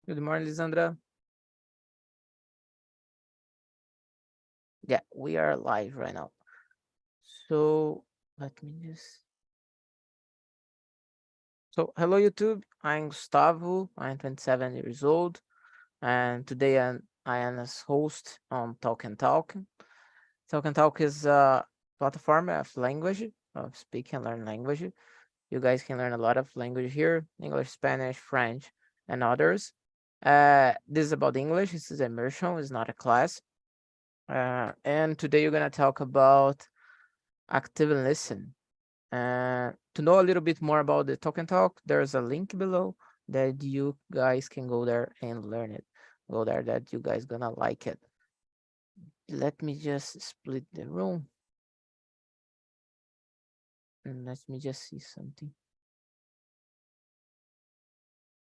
Good morning, Lisandra. Yeah, we are live right now. So let me just. So hello, YouTube. I'm Gustavo. I'm 27 years old, and today I am as host on Talk and Talk. Talk and Talk is a platform of language, of speak and learn language. You guys can learn a lot of language here: English, Spanish, French, and others. This is about English. This is immersion. It's not a class. And today you're gonna talk about active listen. To know a little bit more about the Talk and Talk, there's a link below that you guys can go there and learn it. Go there, that you guys gonna like it. Let me just split the room and let me just see something.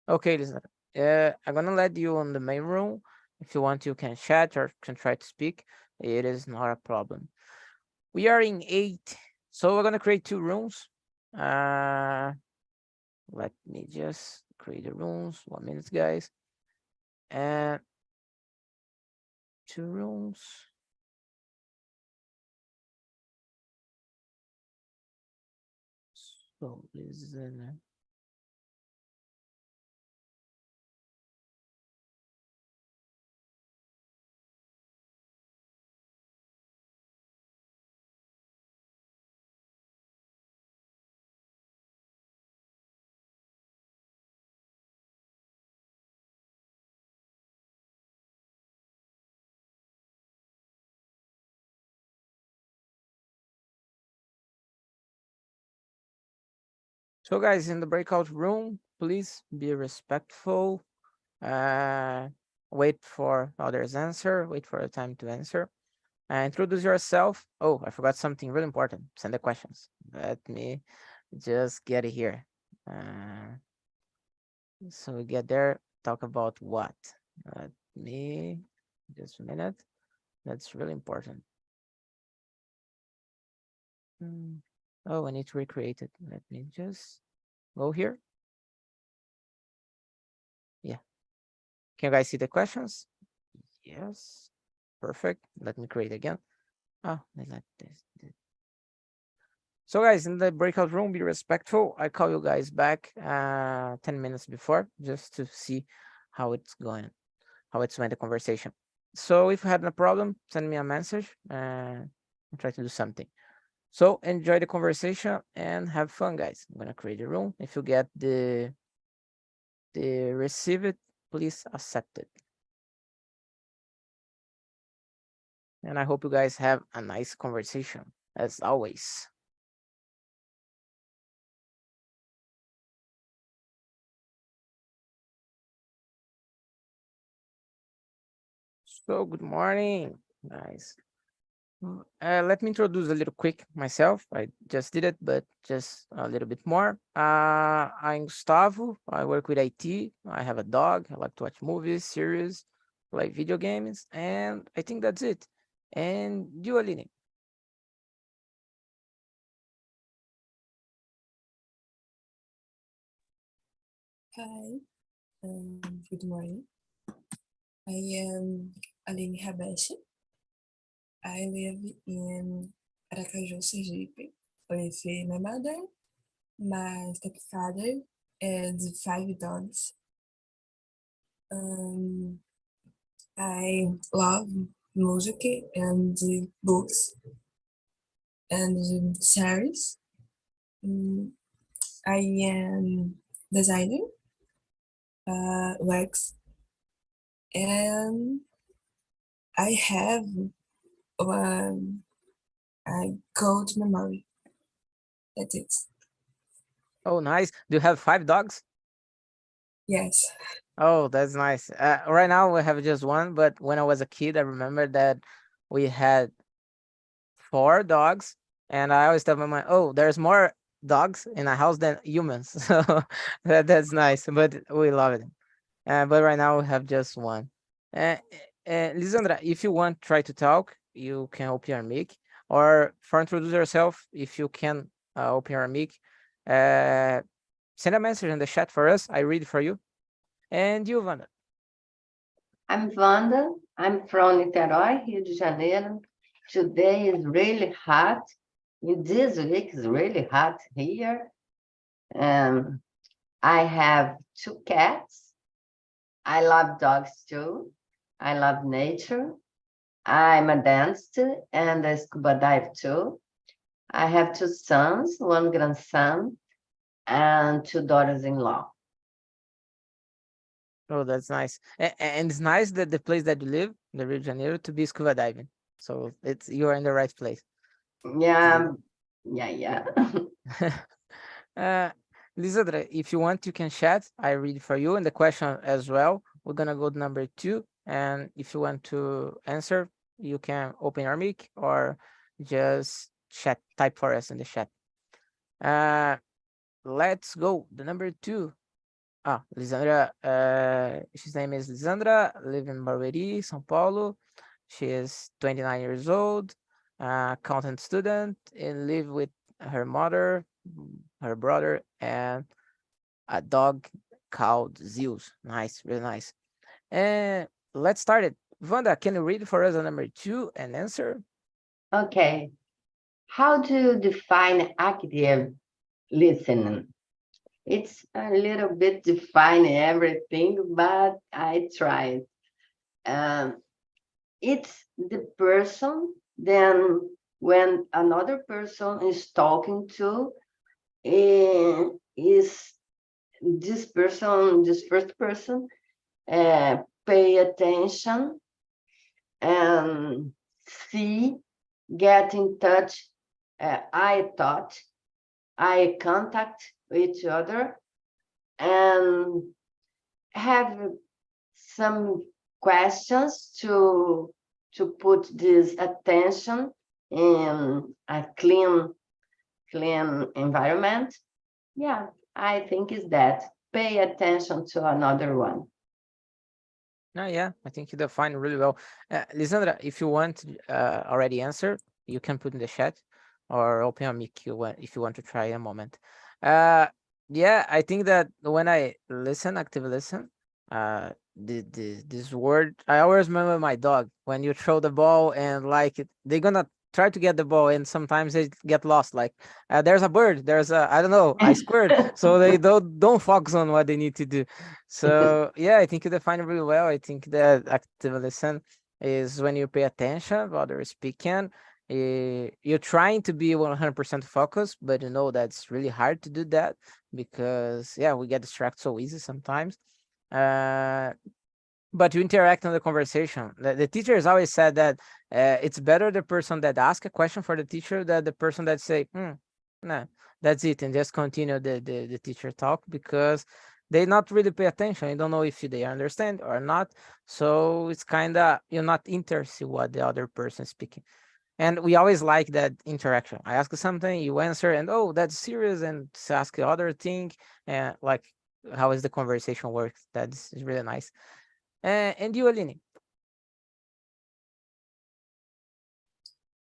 Okay, listen. I'm gonna let you on the main room. If you want, you can chat or can try to speak. It is not a problem. We are in 8, so we're gonna create 2 rooms. Let me just create the rooms. 1 minute, guys. And 2 rooms. So listen. So guys, in the breakout room, please be respectful. Uh, Wait for others' answer. Wait for the time to answer. Introduce yourself. Oh, I forgot something really important. Send the questions. Let me just get it here. So we get there. Talk about what? Let me just a minute. That's really important. Oh, I need to recreate it. Let me just go here. Yeah. Can you guys see the questions? Yes. Perfect. Let me create again. Oh, let this. So guys, in the breakout room, be respectful. I call you guys back 10 minutes before just to see how it's going, how it's went the conversation. So if you had a problem, send me a message and I'll try to do something. So enjoy the conversation and have fun, guys. I'm gonna create a room. If you get the receive it, please accept it. And I hope you guys have a nice conversation as always. So good morning, guys. Let me introduce a little quick myself. I just did it, but just a little bit more. I'm Gustavo. I work with IT. I have a dog. I like to watch movies, series, play video games, and I think that's it. And you, Aline? Hi, good morning. I am Aline Habeshi. I live in Aracaju, Sergipe, with my mother, my stepfather, and 5 dogs. Um, I love music and books and series. Um, I am designer, wax, and I have um, a gold memory. That's it. Oh, nice. Do you have 5 dogs? Yes. Oh, that's nice. Right now we have just one, but when I was a kid, I remember that we had 4 dogs, and I always tell my mom, "Oh, there's more dogs in a house than humans." So that's nice, but we love it. But right now we have just one. Uh, Lisandra, if you want try to talk, you can open your mic, or for introduce yourself, if you can open your mic, uh, send a message in the chat for us. I read for you. And you, Wanda. I'm Wanda. I'm from Niterói, Rio de Janeiro. Today is really hot. This week is really hot here. I have 2 cats. I love dogs too. I love nature. I'm a dancer and a scuba dive too. I have 2 sons, 1 grandson, and 2 daughters-in-law. Oh, that's nice. And it's nice that the place that you live, the Rio de Janeiro, to be scuba diving. So it's you are in the right place. Yeah, yeah. uh, Lisandra, if you want, you can chat. I read for you and the question as well. We're gonna go to number 2, and if you want to answer, you can open your mic or just chat, type for us in the chat. Let's go. The number 2. Lisandra, his name is Lisandra, live in Barueri, São Paulo. She is 29 years old, accountant student, and live with her mother, her brother, and a dog called Zeus. Nice, really nice. And let's start it. Wanda, can you read for us the number 2 and answer? Okay. How to define active listening? It's a little bit define everything, but I tried. Um, it's the person, then when another person is talking to, is this person, this first person, pay attention and see, get in touch, eye contact with each other, and have some questions to put this attention in a clean environment. Yeah, I think is that pay attention to another one. Yeah, I think you defined really well. Lisandra, if you want already answer, you can put in the chat or open your mic if you want to try a moment. Yeah, I think that when I listen, active listen, this word, I always remember my dog when you throw the ball and like they're gonna try to get the ball and sometimes they get lost. Like there's a bird, there's a I don't know, I squared, so they don't focus on what they need to do. So yeah, I think you define it really well. I think that active listen is when you pay attention while they're speaking. You're trying to be 100% focused, but you know that's really hard to do that because yeah, we get distracted so easy sometimes. Uh, but you interact in the conversation. The teachers always said that it's better the person that ask a question for the teacher than the person that say, nah, that's it, and just continue the teacher talk because they not really pay attention. You don't know if they understand or not. So it's kind of you're not interested what the other person is speaking. And we always like that interaction. I ask something, you answer, and oh, that's serious, and ask the other thing, and like how is the conversation works. That's is really nice. And you, Aline?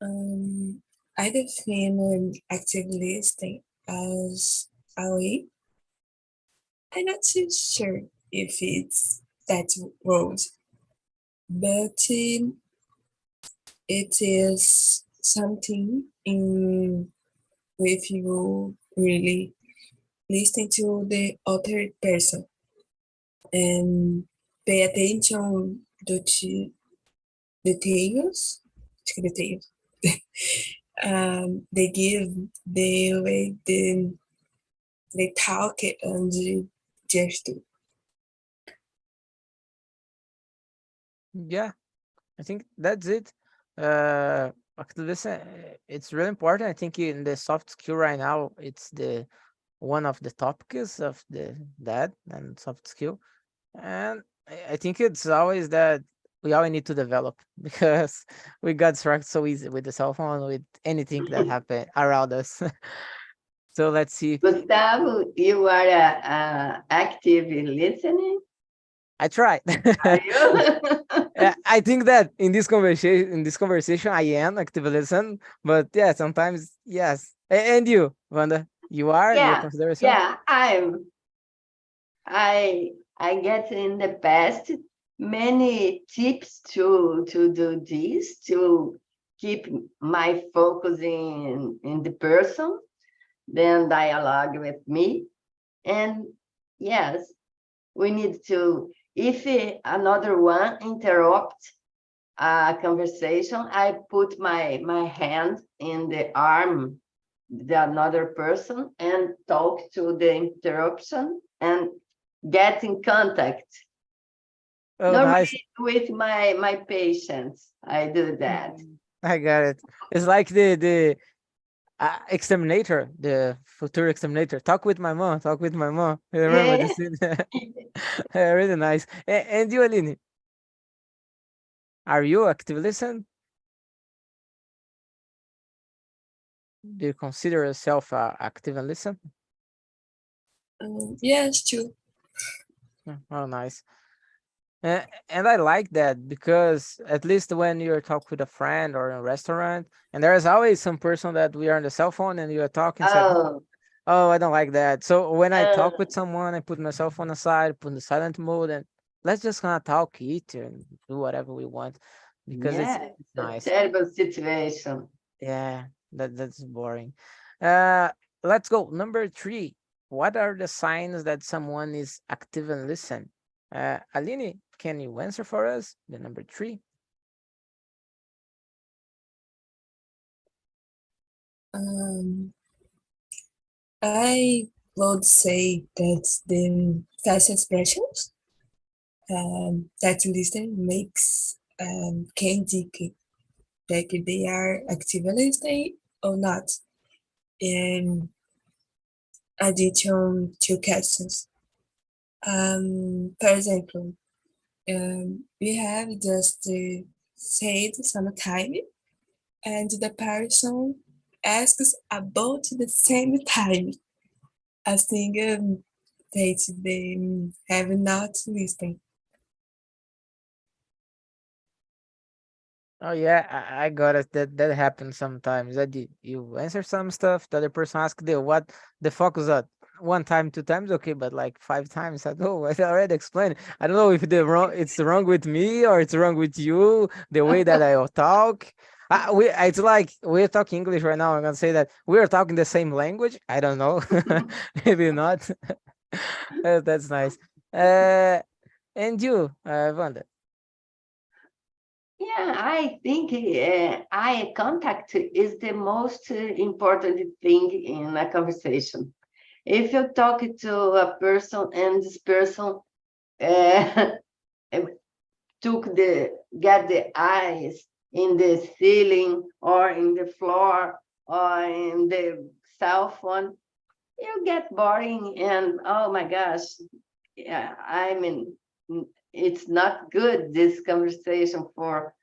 I define active listening as a way. I'm not too sure if it's that word, but it is something in with you really listen to the other person and pay attention to details. Details. They give the way they talk and gesture. Yeah, I think that's it. Uh, Listen, it's really important. I think in the soft skill right now, it's the one of the topics of the that and soft skill. And I think it's always that we always need to develop because we got distracted so easy with the cell phone, with anything that happen around us. So let's see. Gustavo, you are active in listening, I tried. are you? Yeah, I think that in this conversation, I am active listen, but yeah, sometimes yes. And you, Wanda, you Yeah, consider yourself? yeah, I get in the past. many tips to do this, to keep my focus in the person, then dialogue with me. And yes, we need to, if another one interrupt a conversation, I put my hand in the arm the another person and talk to the interruption and get in contact. Oh, nice. Normally with my patients, I do that. I got it. It's like the exterminator, the future exterminator. Talk with my mom. Talk with my mom. You remember Yeah. this scene? Really nice. And you, Aline, are you active listen? Do you consider yourself active and listen? Yes, too. Oh, nice. And I like that because at least when you're talking with a friend or in a restaurant, and there's always some person that we are on the cell phone and you're talking, said, Oh, oh, I don't like that. So when I uh, talk with someone, I put my cell phone aside, put in the silent mode, and let's just kind of talk, eat, and do whatever we want because yeah, it's it's a nice. terrible situation. Yeah, that's boring. Uh, let's go. Number 3. What are the signs that someone is active and listen? Aline, can you answer for us? The number 3. Um, I would say that the fast expressions that listening makes can indicate that they are actively listening or not. In addition to questions, for example, we have just said sometime, and the person asks about the same time. I think that they have not listened. Oh yeah, I got it. That happens sometimes. That you answer some stuff, the other person asks the what the focus at 1 time, 2 times, okay, but like 5 times, I know I already explained. I don't know if it's wrong with me or it's wrong with you, the way that I talk. It's like we're talking English right now. I'm gonna say that we're talking the same language. I don't know, maybe not. That's nice. Uh, and you, Wanda. Yeah, I think eye contact is the most important thing in a conversation. If you talk to a person and this person uh, get the eyes in the ceiling or in the floor or in the cell phone, you get boring and oh my gosh, yeah, I mean, it's not good this conversation for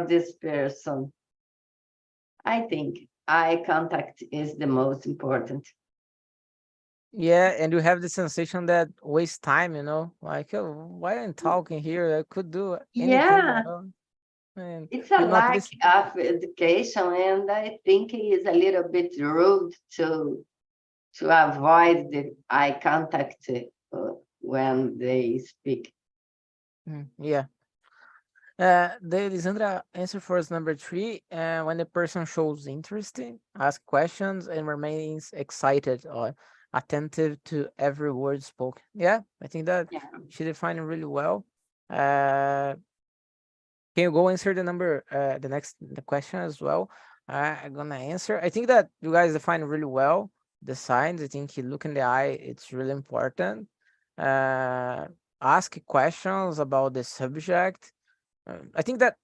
this person. I think eye contact is the most important. Yeah, and you have the sensation that waste time, like, oh, why I'm talking here? I could do anything, Yeah, and it's a you're not lack listening. of education, and I think it is a little bit rude to avoid the eye contact when they speak. Yeah. The Lisandra answer for us number 3. When the person shows interest, ask questions, and remains excited or attentive to every word spoken. Yeah, I think that Yeah. she defined it really well. Uh, Can you go answer the next the question as well? I'm gonna answer. I think that you guys define really well the signs. I think you look in the eye, it's really important. Uh, Ask questions about the subject. I think that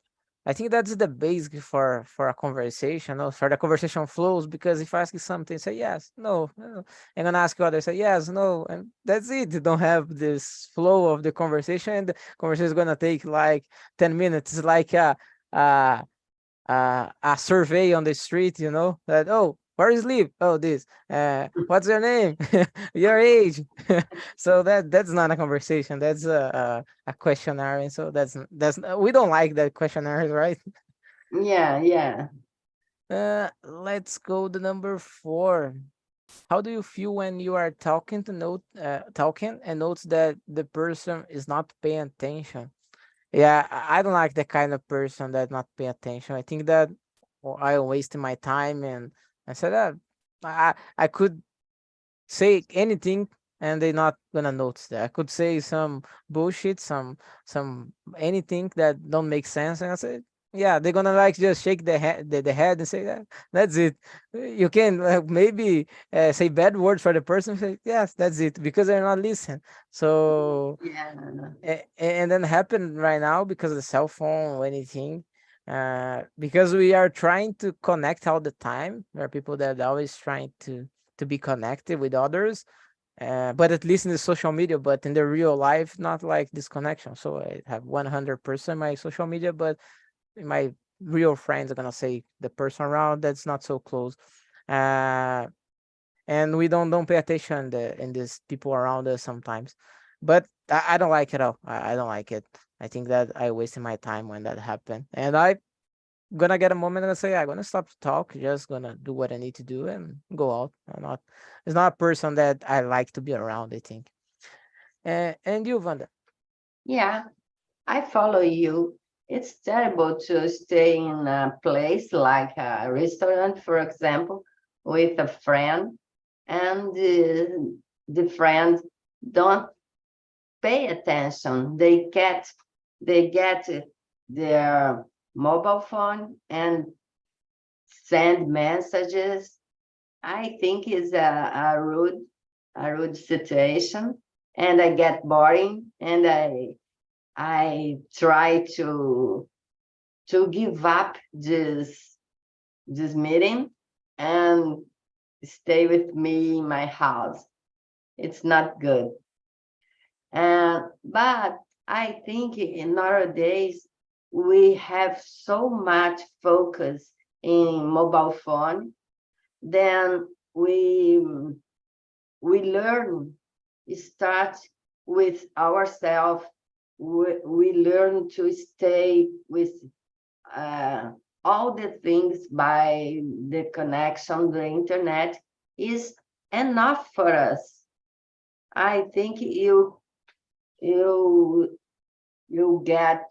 that's the basic for a conversation, or for the conversation flows. Because if I ask you something, say yes, no, no. I'm gonna ask you other, say yes, no, and that's it. You don't have this flow of the conversation, and the conversation is gonna take like 10 minutes. It's like a survey on the street, that, oh, where is live? Oh, this. What's your name? Your age. So that's not a conversation. That's a questionnaire, and so we don't like that questionnaires, right? Yeah, yeah. Let's go to number 4. How do you feel when you are talking and notice that the person is not paying attention? Yeah, I don't like the kind of person that not pay attention. I think that I am wasting my time, and I said that I could say anything and they're not gonna notice that. I could say some bullshit, some anything that don't make sense, and I say, yeah, they're gonna like just shake the head and say that that's it. You can maybe say bad words for the person, say yes, that's it, because they're not listening. So Yeah. and then happen right now because of the cell phone or anything. Because we are trying to connect all the time. There are people that are always trying to be connected with others, but at least in the social media, but in the real life, not like this connection. So I have 100% my social media, but my real friends are gonna say the person around that's not so close. Uh, and we don't pay attention in these people around us sometimes. But I don't like it all. I don't like it. I think that I wasted my time when that happened, and I gonna get a moment and say I'm gonna stop to talk, just gonna do what I need to do and go out. I'm not. It's not a person that I like to be around, I think. And you, Wanda? Yeah, I follow you. It's terrible to stay in a place like a restaurant, for example, with a friend, and the friend don't pay attention. They get their mobile phone and send messages. I think it's a rude situation, and I get boring, and I try to give up this meeting and stay with me in my house. It's not good. But I think in nowadays we have so much focus in mobile phone, then we learn start with ourselves. We learn to stay with uh, all the things by the connection, the internet is enough for us. I think you you get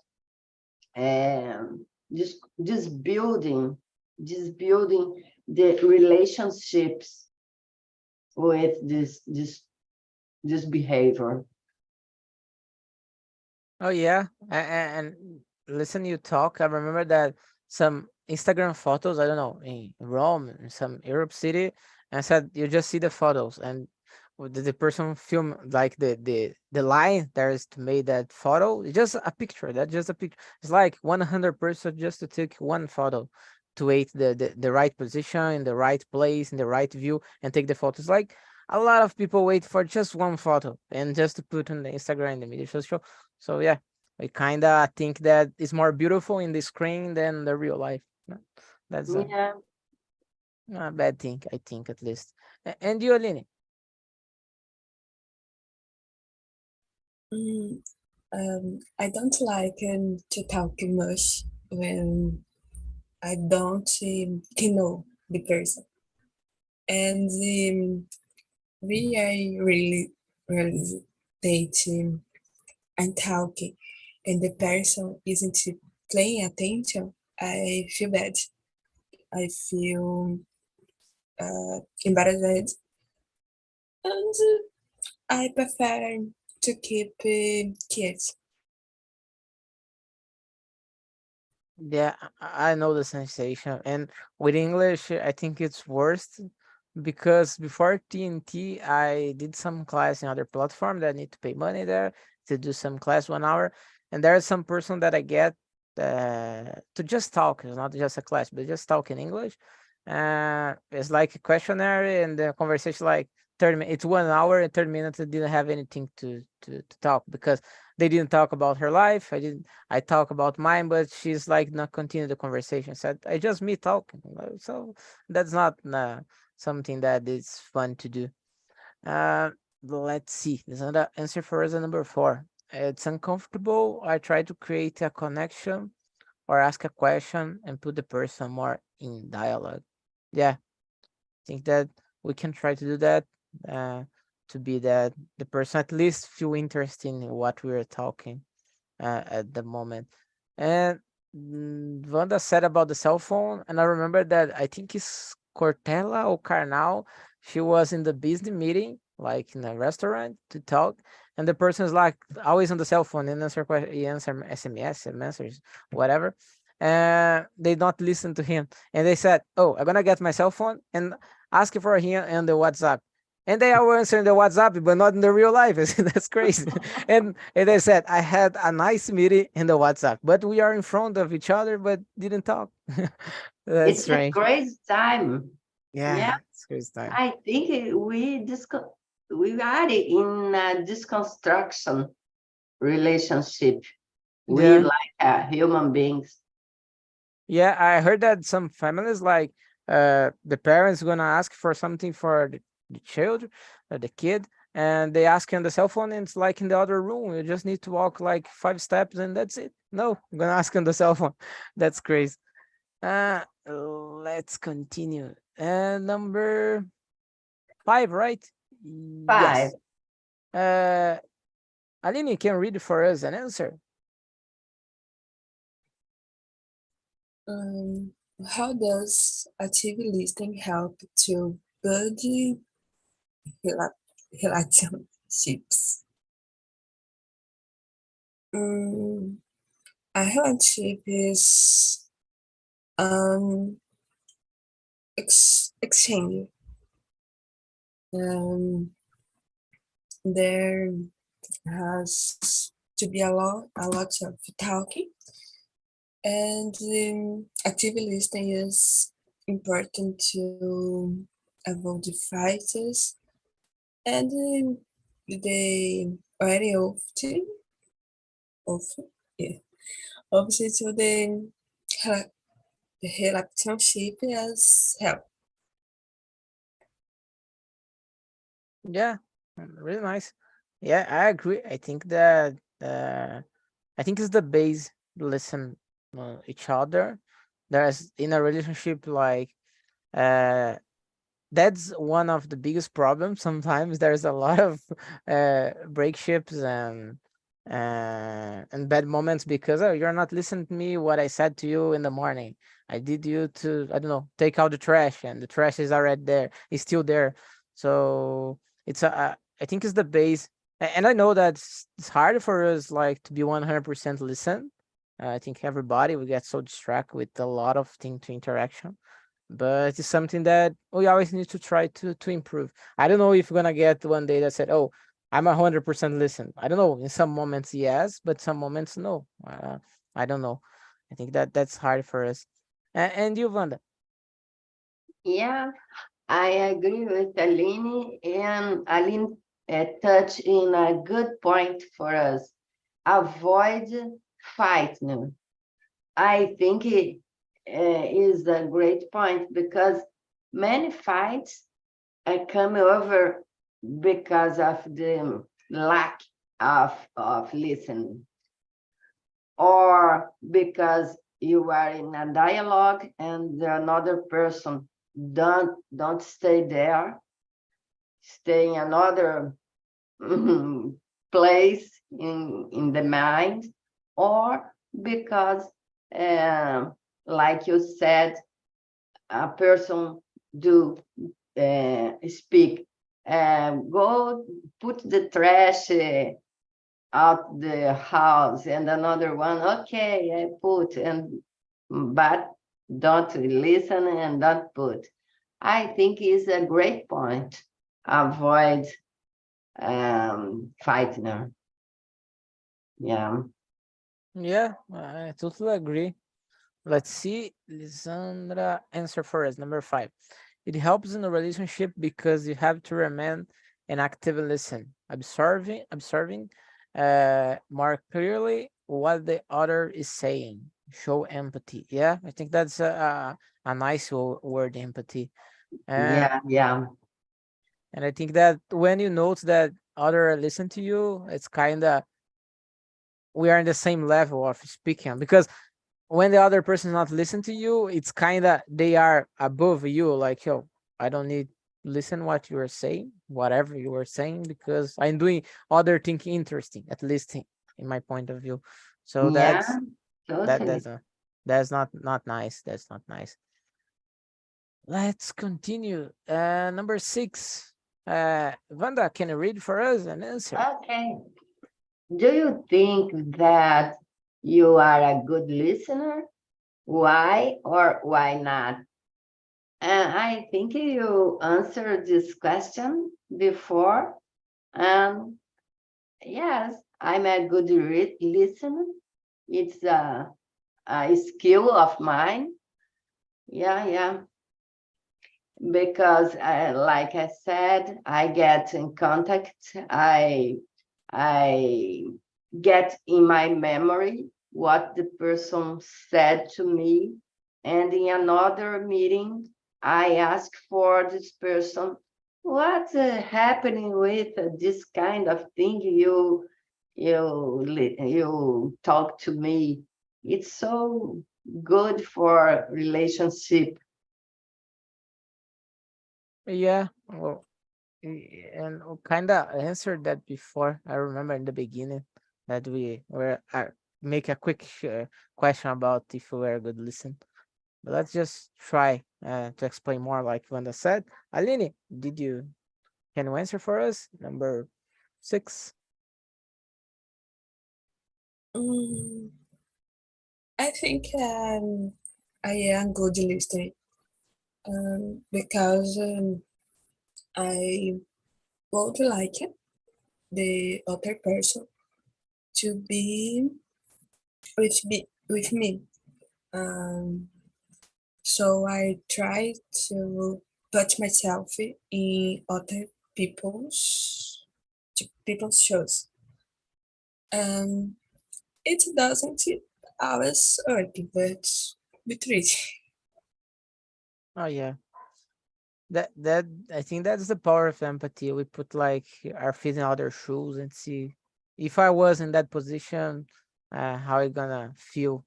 just building the relationships with this behavior. Oh yeah, and listen, you talk. I remember that some Instagram photos. I don't know, in Rome, in some Europe city, and I said you just see the photos, and the person film like the line there is to make that photo. It's just a picture. That's just a picture. It's like 100% just to take one photo, to wait the right position in the right place in the right view and take the photos. Like a lot of people wait for just one photo and just to put on the Instagram, the media social. So yeah, we kind of think that it's more beautiful in the screen than the real life. No, that's Yeah. a bad thing, I think, at least. And you, Aline? Mm, I don't like to talk much when I don't know the person. And we are really dating and talking, and the person isn't paying attention. I feel bad. I feel embarrassed, and I prefer to keep kids. Yeah, I know the sensation. And with English, I think it's worst because before TNT, I did some class in other platform that I need to pay money there to do some class 1 hour. And there's some person that I get to just talk. It's not just a class, but just talk in English. It's like a questionnaire and the conversation like 30 minutes. It's 1 hour and 30 minutes. I didn't have anything to talk because they didn't talk about her life. I talk about mine, but she's like not continue the conversation. Said I just me talking. So that's not something that is fun to do. Uh, let's see. There's another answer for us, number 4. It's uncomfortable. I try to create a connection or ask a question and put the person more in dialogue. Yeah, think that we can try to do that. Uh, to be that the person at least feel interested in what we are talking. at the moment. And Wanda said about the cell phone, and I remember that I think it's Cortella or Carnal. She was in the business meeting, like in a restaurant, to talk, and the person is like always on the cell phone and answer SMS, messages, whatever. And they not listen to him, and they said, "Oh, I'm gonna get my cell phone and ask for him on the WhatsApp." And they are answering the WhatsApp, but not in the real life. That's crazy. And they said, I had a nice meeting in the WhatsApp, but we are in front of each other, but didn't talk. That's It's a strange. crazy time. Yeah, Yeah, it's crazy time. I think we are in a disconstruction relationship. We Yeah. like human beings. Yeah, I heard that some families like the parents gonna ask for something for the child or the kid, and they ask on the cell phone, and it's like in the other room. You just need to walk like 5 steps, and that's it. No, I'm gonna ask on the cell phone. That's crazy. Let's continue. Number 5, right? Five. Yes. Uh, Aline, can read for us an answer. How does active listening help to build rela- relationships? A relationship is exchange. There has to be a lot of talking, and active listening is important to avoid fights, and they very often, yeah, obviously to rela- the relationship as help. Yeah, really nice. Yeah, I agree. I think that I think it's the base listen each other. There's in a relationship like uh that's one of the biggest problems. Sometimes there's a lot of breakships and bad moments because oh you're not listening to me what I said to you in the morning. I did you to I don't know take out the trash and the trash is already there. It's still there. So it's I think it's the base. And I know that it's hard for us like to be 100% listen. I think everybody we get so distracted with a lot of thing to interaction, but it's something that we always need to try to improve. I don't know if we're gonna get one day that said, "Oh, I'm 100% listen." I don't know. In some moments, yes, but some moments, no. I don't know. I think that that's hard for us. And you, Wanda? Yeah, I agree with Aline, and Aline touched in a good point for us. Avoid fighting. I think it is a great point because many fights come over because of the lack of listening, or because you are in a dialogue and the another person don't stay there, stay in another place in the mind, or because like you said, a person do speak, go put the trash out the house, and another one, okay, I put, and but don't listen and don't put. I think is a great point. Avoid fighting. Yeah. Yeah, I totally agree. Let's see. Lisandra, answer for us. Number 5. It helps in a relationship because you have to remain an active listen, observing more clearly what the other is saying. Show empathy. Yeah, I think that's a nice word, empathy. And Yeah, yeah. and I think that when you note that other listen to you, it's kind of we are in the same level of speaking because when the other person is not listening to you, it's kind of they are above you. Like, yo, I don't need listen what you are saying, whatever you are saying, because I'm doing other thing interesting, at least in my point of view. So Yeah, that's totally. that's not nice. That's not nice. Let's continue. Number 6. Wanda, can you read for us an answer? Okay. Do you think that you are a good listener? Why or why not? I think you answered this question before. Yes, I'm a good listener. It's a skill of mine. Yeah. Because, like I said, I get in contact. I get in my memory what the person said to me, and in another meeting, I ask for this person, what's happening with this kind of thing you talk to me. It's so good for relationship. Yeah, well, and kind of answered that before. I remember in the beginning that we were make a quick question about if we were a good listen. But let's just try to explain more, like Wanda said. Aline, can you answer for us? Number 6. Mm, I think I am good listener because I would like the other person to be with me. Um, so I try to put myself in other people's shoes. Um, it doesn't always work, but we try. Oh yeah, that I think that's the power of empathy. We put like our feet in other shoes and see if I was in that position, how I gonna feel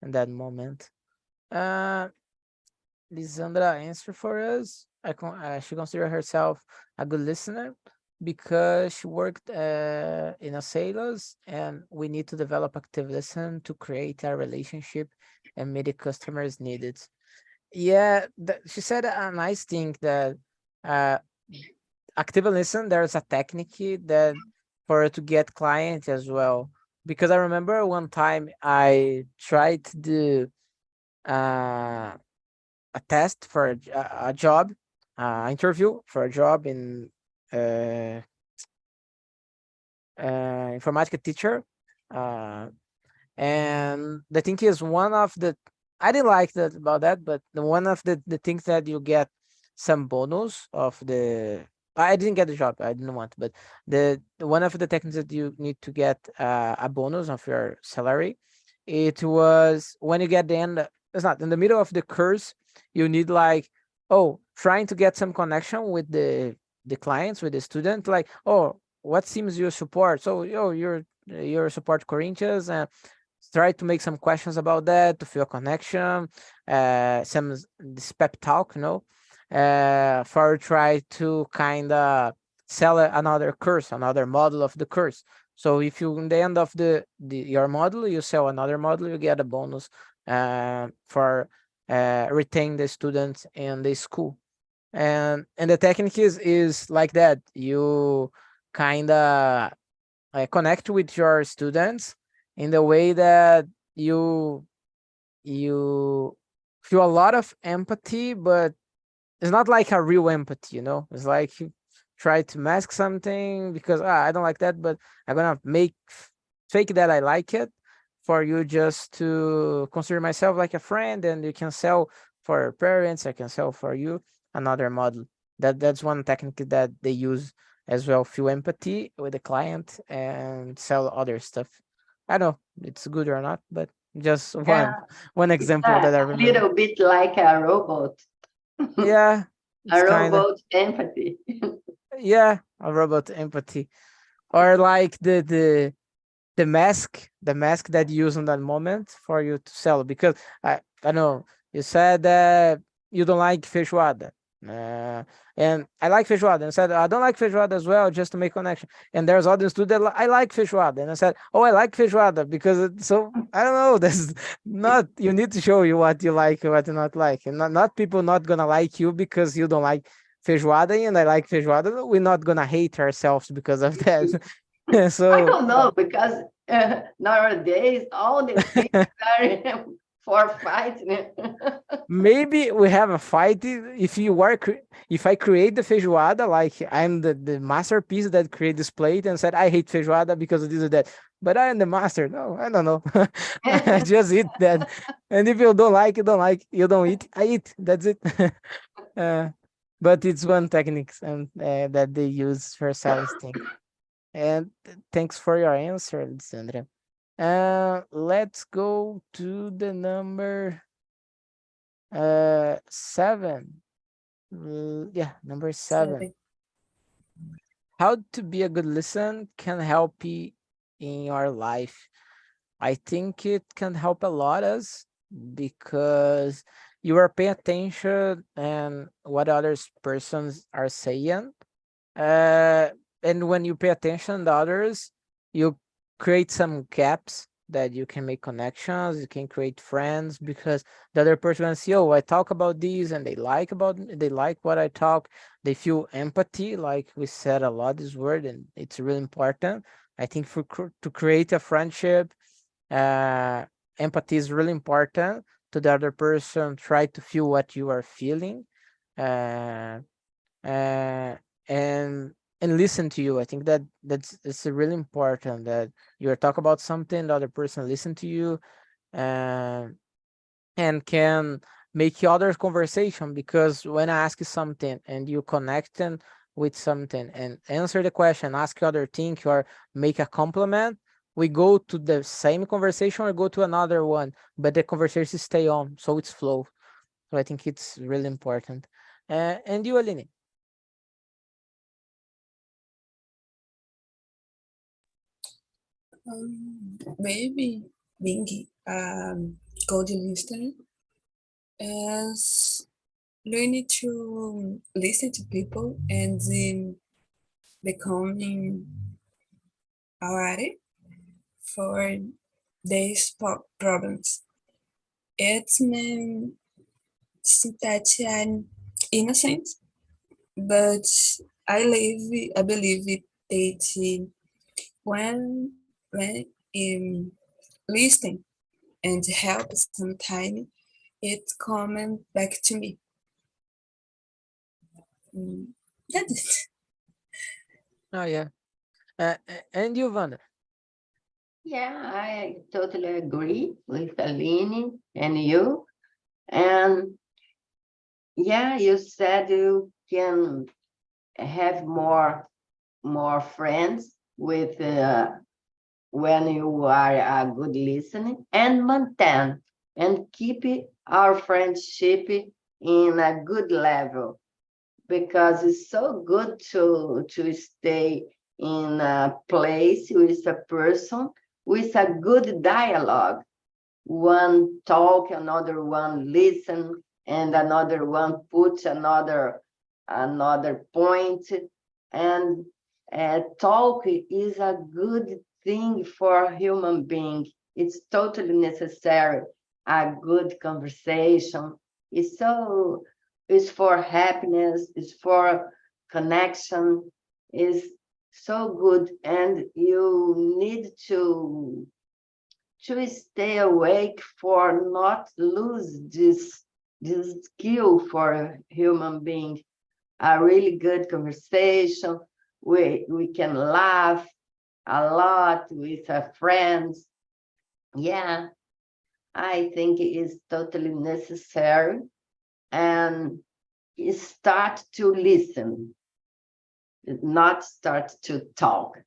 in that moment. Uh, Lisandra answer for us. She consider herself a good listener because she worked in a sales, and we need to develop active listen to create a relationship and meet the customers' needs. Yeah, she said a nice thing that uh, active listen. There's a technique that for to get clients as well. Because I remember one time I tried to do uh a test for a job, interview for a job in uh, informatica teacher. Uh, and the thing is, one of the I didn't like that about that, but one of the things that you get some bonus of the. I didn't get the job. I didn't want, but the one of the techniques that you need to get a bonus of your salary. It was when you get the end. It's not in the middle of the course. You need like, oh, trying to get some connection with the clients, with the student. Like, oh, what seems you support? So, oh, you're support Corinthians, and try to make some questions about that to feel a connection, this pep talk, for try to kind of sell another course, another model of the course. So if you in the end of your model, you sell another model, you get a bonus for retain the students in the school. And the technique is like that. You kind of connect with your students in the way that you feel a lot of empathy, but it's not like a real empathy. It's like you try to mask something because I don't like that, but I'm gonna make fake that I like it for you just to consider myself like a friend, and you can sell for your parents, I can sell for you another model. That's one technique that they use as well, feel empathy with the client and sell other stuff. I don't know it's good or not, but just one Yeah, one it's example that I a remember. little bit like a robot, Yeah, a it's kind of. robot empathy. Yeah, a robot empathy, or like the mask that you use in that moment for you to sell. Because I know you said that you don't like feijoada, And I like feijoada. And said, I don't like feijoada as well, just to make connection. And there's others too that I like feijoada. And I said, oh, I like feijoada because so I don't know. That's not, you need to show you what you like, what you not like. And not people not gonna like you because you don't like feijoada and I like feijoada. We're not gonna hate ourselves because of that. I So don't know because nowadays all the things are for fighting. maybe we have a fight if you are if I create the feijoada, like I'm the masterpiece that create this plate and said I hate feijoada because of this or that, but I am the master. No, I don't know. I just eat that, and if you don't like, you don't like, you don't eat, I eat. That's it. uh, but it's one technique and that they use for self-esteem. And thanks for your answer, Alessandra. Let's go to the number 7. Yeah, number 7. 7. How to be a good listener can help you in your life. I think it can help a lot us because you are paying attention and what others persons are saying. Uh, and when you pay attention to others, you create some gaps that you can make connections, you can create friends because the other person will see, oh, I talk about these and they like what I talk. They feel empathy, like we said a lot this word, and it's really important. I think to create a friendship, uh, empathy is really important to the other person. Try to feel what you are feeling. Uh, uh, and listen to you. I think that it's really important that you are talk about something, the other person listen to you, and can make other conversation because when I ask you something and you connect them with something and answer the question, ask other thing or make a compliment, we go to the same conversation or go to another one, but the conversation stay on, so it's flow. So I think it's really important. And you, Aline? Maybe being good listener as learning to listen to people and becoming aware for these problems. It means that I'm innocent, but I believe it that when listen and help sometime, it coming back to me. Mm, That's it. Oh yeah. And you, Wanda? Yeah, I totally agree with Aline and you. And yeah, you said you can have more friends with when you are a good listener and maintain and keep our friendship in a good level because it's so good to stay in a place with a person with a good dialogue. One talk, another one listen, and another one put another point. And talk is a good thing for a human being. It's totally necessary. A good conversation is so is for happiness, is for connection, is so good, and you need to stay awake for not lose this skill for a human being. A really good conversation, we can laugh a lot with our friends. Yeah, I think it is totally necessary, and start to listen, not start to talk.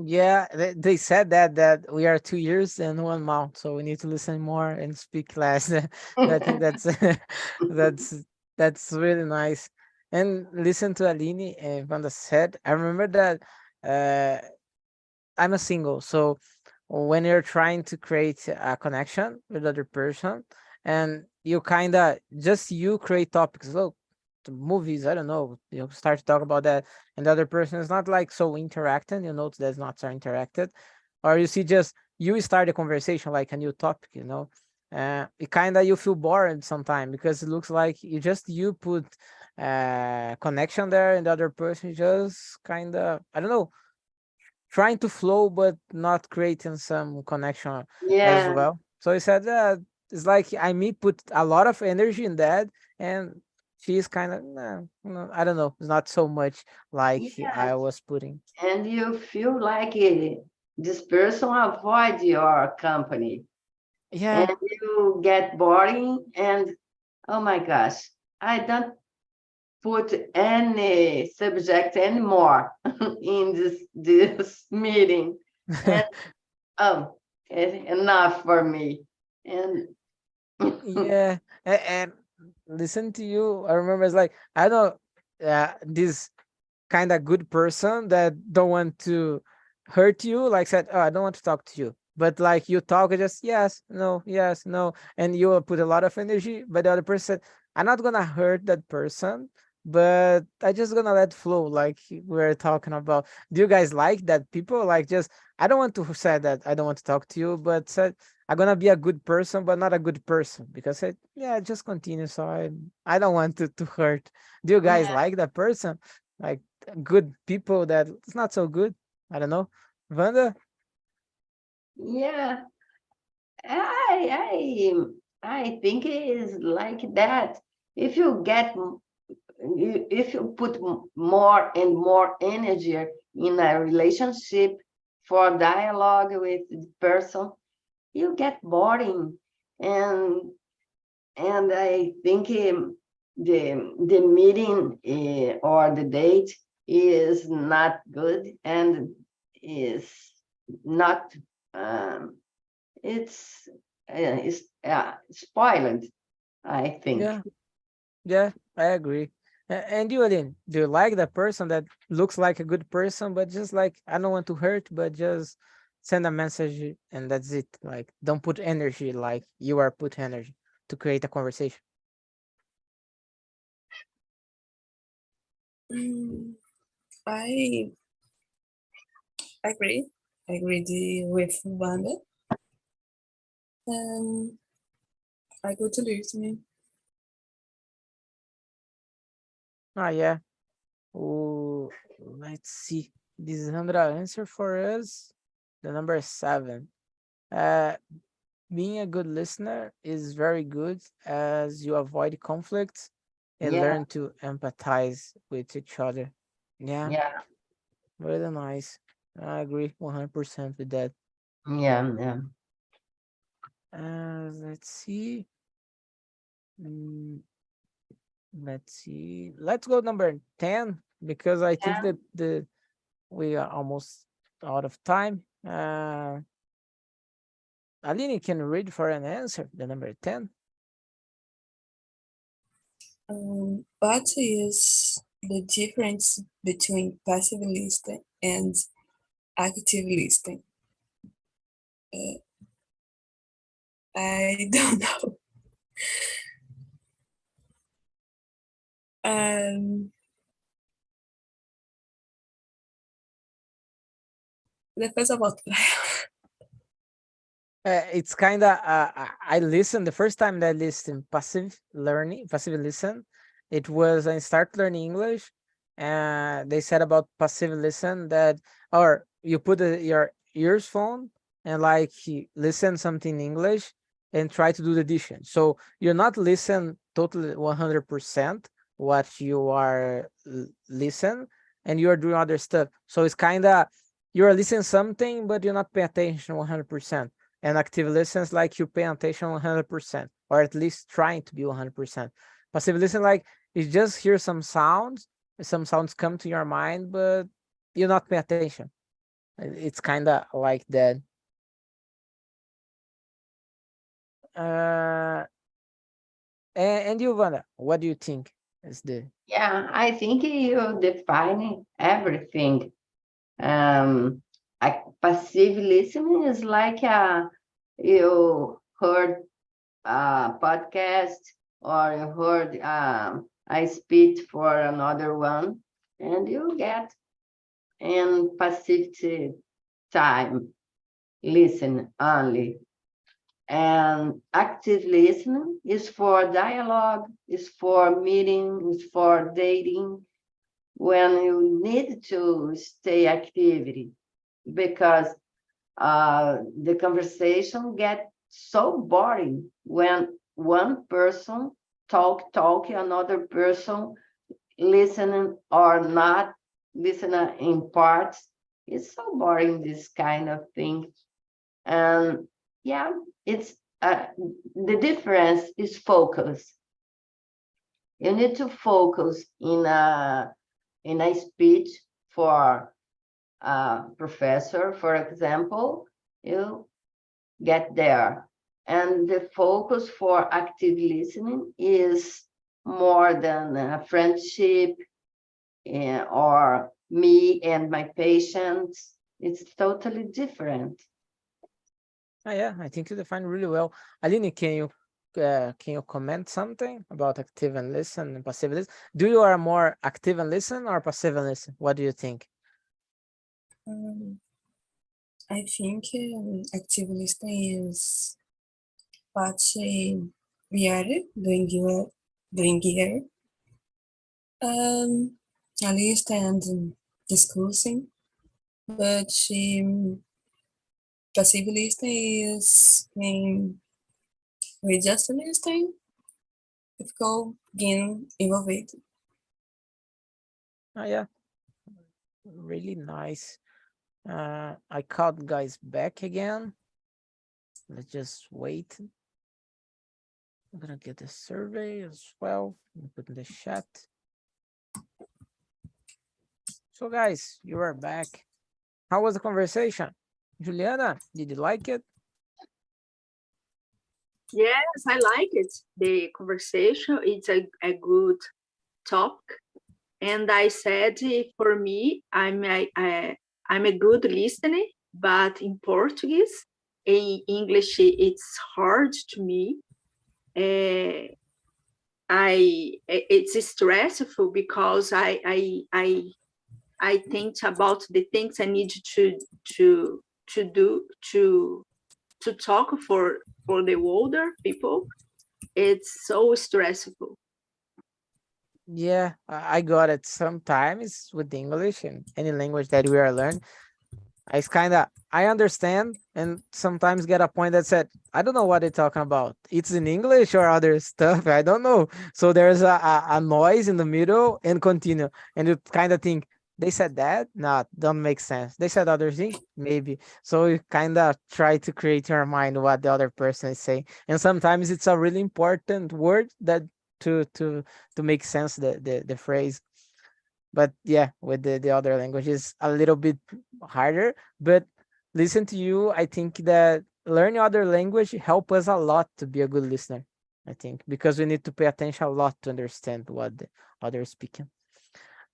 Yeah, they said that we are 2 years and 1 month, so we need to listen more and speak less. I think that's that's that's really nice. And listen to Aline and Wanda said. I remember that uh, I'm a single, so when you're trying to create a connection with other person and you kind of just you create topics. Look, the movies, I don't know, you start to talk about that, and the other person is not like so interacting. You notice that's not so interacted, or you see just you start a conversation like a new topic. It kind of you feel bored sometimes because it looks like you put connection there, and the other person just kind of, I don't know, trying to flow but not creating some connection as Yeah, well. So he said that it's like me put a lot of energy in that, and she's kind of, I don't know, it's not so much like I yes. was putting. And you feel like this person avoid your company, Yeah, and you get boring, and oh my gosh, I don't put any subject anymore in this meeting. And oh, enough for me. And yeah, and listen to you. I remember it's like I know this kind of good person that don't want to hurt you, like said, oh, I don't want to talk to you, but like you talk just yes no, and you will put a lot of energy, but the other person said, I'm not gonna hurt that person, but I just gonna let flow, like we're talking about. Do you guys like that people like just, I don't want to say that I don't want to talk to you, but said I'm gonna be a good person but not a good person, because yeah, just continue, so I don't want to hurt. Do you guys yeah, like that person, like good people that it's not so good? I don't know. Wanda? yeah, I think it is like that. If you get if you put more and more energy in a relationship for dialogue with the person, you get boring. and and I think the meeting or the date is not good, and is not um, it's spoiled, I think. Yeah, yeah, I agree. And you, Aline, do you like that person that looks like a good person, but just like, I don't want to hurt, but just send a message and that's it. Like, don't put energy like you are put energy to create a conversation. Mm, I agree. I agree with Wanda. I go to listening. Ah, yeah. Oh, let's see. This Sandra answer for us. The number 7. Uh, Being a good listener is very good as you avoid conflicts and Yeah, learn to empathize with each other. Yeah, yeah, really nice. I agree 100% with that. yeah, yeah. Let's see. Mm, let's see. Let's go number 10 because I think that we are almost out of time. Aline can read for an answer, the number 10. What is the difference between passive listening and active listening? Uh, I don't know. Depois eu volto. It's kind of I listened the first time that I listened passive listen. It was I start learning English, and they said about passive listen that, or you put your ears phone and like listen something in English and try to do the addition. So you're not listen totally 100% what you are listen, and you are doing other stuff. So it's kind of you are listening something, but you're not paying attention 100%. And active listens like you pay attention 100%, or at least trying to be 100%. Passive listen like you just hear some sounds come to your mind, but you're not paying attention. It's kind of like that. uh and you, Wanda, what do you think is the Yeah, I think you define everything. Um, passive listening is like you heard podcast, or you heard a speech for another one, and you get in passive time, listen only. And active listening is for dialogue, is for meeting, is for dating, when you need to stay activity, because the conversation gets so boring when one person talk, another person listening or not listening in parts. It's so boring, this kind of thing. And yeah, it's the difference is focus. You need to focus in a speech for a professor, for example. You get there, and the focus for active listening is more than a friendship or me and my patients. It's totally different. Oh, yeah, I think you defined really well. Aline, can you comment something about active and listen and passive listen? Do you are more active and listen or passive and listen? What do you think? I think active listening is what we are doing here. At least and discussing, but passive listening is when we just listen if go getting involved. Oh, yeah, really nice. I called guys back again. Let's just wait. I'm gonna get the survey as well. Put in the chat. So guys, you are back. How was the conversation? Juliana, did you like it? Yes, I like it. The conversation, it's a good talk. And I said, for me, I'm a good listener, but in Portuguese, in English, it's hard to me. It's stressful because I think about the things I need to do to talk for the older people. It's so stressful. Yeah, I got it. Sometimes with English and any language that we are learning, I understand and sometimes get a point that said, I don't know what they're talking about. It's in English or other stuff. I don't know. So there's a noise in the middle and continue. And you kind of think, they said that? No, don't make sense. They said other thing? Maybe. So you kind of try to create your mind what the other person is saying. And sometimes it's a really important word that to make sense the phrase. But yeah, with the other languages a little bit harder. But listen to you, I think that learning other language help us a lot to be a good listener. I think because we need to pay attention a lot to understand what the other is speaking.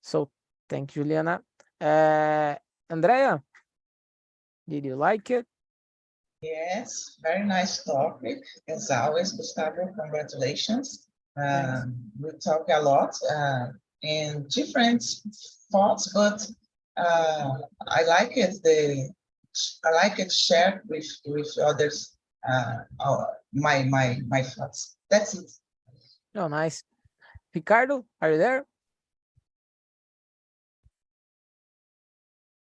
So thank you, Juliana. Andrea, did you like it? Yes, very nice topic. As always, Gustavo, congratulations. Thanks. We talk a lot in different thoughts, but I like it. I like it shared with others. My thoughts. That's it. Oh, nice. Ricardo, are you there?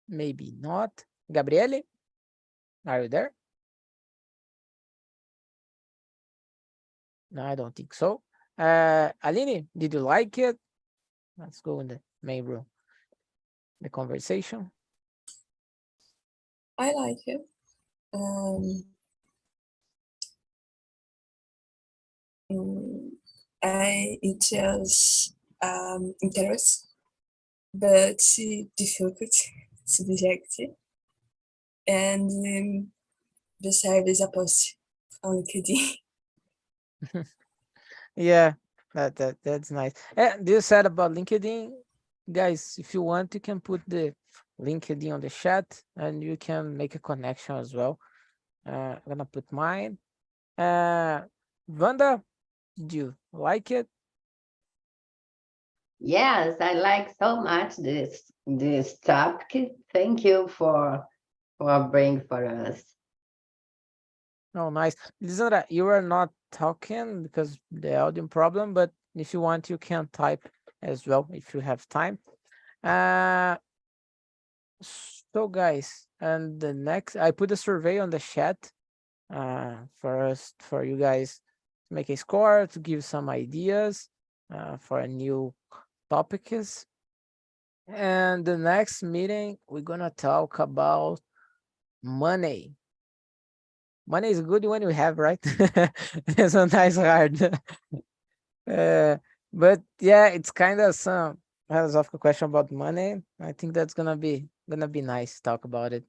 Maybe not. Gabriele, are you there? No, I don't think so. Aline, did you like it? Let's go in the main room. The conversation. I like it. It just interest, but difficult subject, and besides a post on LinkedIn. Yeah, that's nice. You said about LinkedIn, guys. If you want, you can put the LinkedIn on the chat, and you can make a connection as well. I'm gonna put mine. Wanda, did you like it? Yes, I like so much this topic. Thank you for bringing for us. Oh, nice. Lisandra, you are not talking because the audio problem, but if you want, you can type as well if you have time. So guys, and the next, I put a survey on the chat for you guys to make a score, to give some ideas for a new topics. And the next meeting, we're gonna talk about money. Money is good when you have, right? Sometimes hard. But yeah, it's kind of some philosophical question about money. I think that's gonna be nice to talk about it.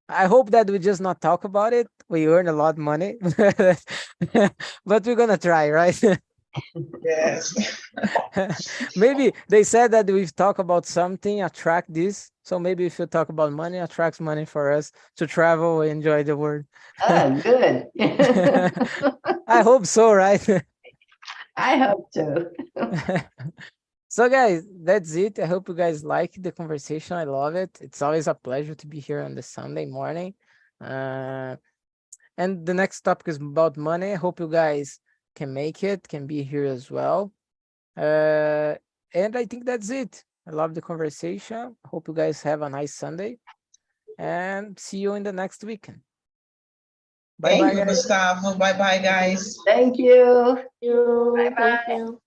I hope that we just not talk about it. We earn a lot of money, but we're gonna try, right? Yes. Maybe they said that we've talked about something attract this. So maybe if you talk about money, attracts money for us to travel, enjoy the world. Ah, good. I hope so, right? I hope to. So guys, that's it. I hope you guys like the conversation. I love it. It's always a pleasure to be here on the Sunday morning. And the next topic is about money. I hope you guys can make it, can be here as well. And I think that's it. I love the conversation. Hope you guys have a nice Sunday and see you in the next weekend. Bye Thank bye, you, guys. Gustavo. Bye bye, guys. Thank you. You, Bye-bye. thank you.